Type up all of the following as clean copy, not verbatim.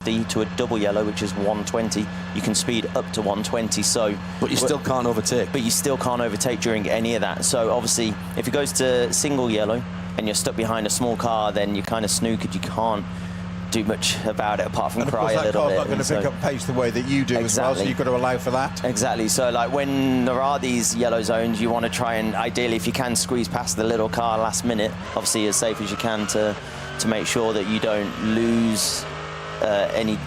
to a double yellow, which is 120. You can speed up to 120. So, but you still can't overtake. But you still can't overtake during any of that. So obviously, if it goes to single yellow and you're stuck behind a small car, then you're kind of snookered. You can't do much about it apart from cry a little bit. And of course, that car's not going to pick up pace the way that you do as well, so you've got to allow for that. Exactly. So like when there are these yellow zones, you want to try and ideally, if you can, squeeze past the little car last minute, obviously as safe as you can to make sure that you don't lose any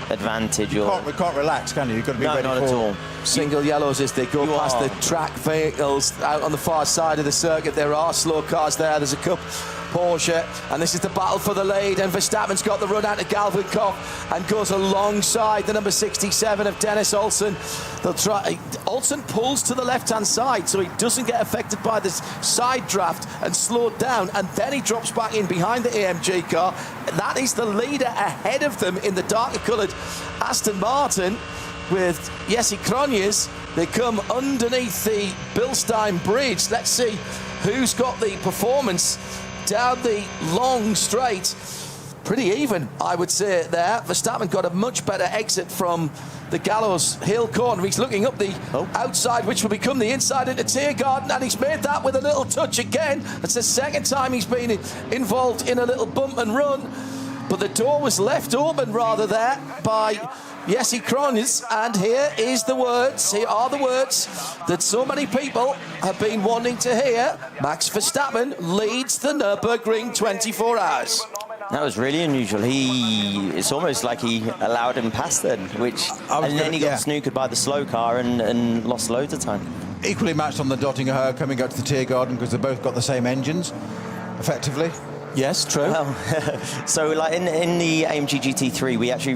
advantage. You can't relax, can you? You've got to be ready not for at all. Single yellows as they go past the track vehicles out on the far side of the circuit. There are slow cars there. There's a couple. Porsche, and this is the battle for the lead, and Verstappen's got the run out of Galvinkov and goes alongside the number 67 of Dennis Olsen. They'll try. Olsen pulls to the left-hand side so he doesn't get affected by this side draft and slowed down, and then he drops back in behind the AMG car. That is the leader ahead of them in the darker coloured Aston Martin with Jesse Cronjes. They come underneath the Bilstein Bridge. Let's see who's got the performance down the long straight. Pretty even, I would say there. Verstappen got a much better exit from the Gallows Hill corner. He's looking up the outside, which will become the inside into Tiergarten, and he's made that with a little touch again. That's the second time he's been involved in a little bump and run. But the door was left open rather there by Jesse Cronjes, and here are the words that so many people have been wanting to hear. Max Verstappen leads the Nürburgring 24 hours. That was really unusual. It's almost like he allowed him past then, and then he got snookered by the slow car and lost loads of time. Equally matched on the Dottinger coming out to the Tiergarten because they both got the same engines, effectively. Yes, true. Well, so like in the AMG GT3, we actually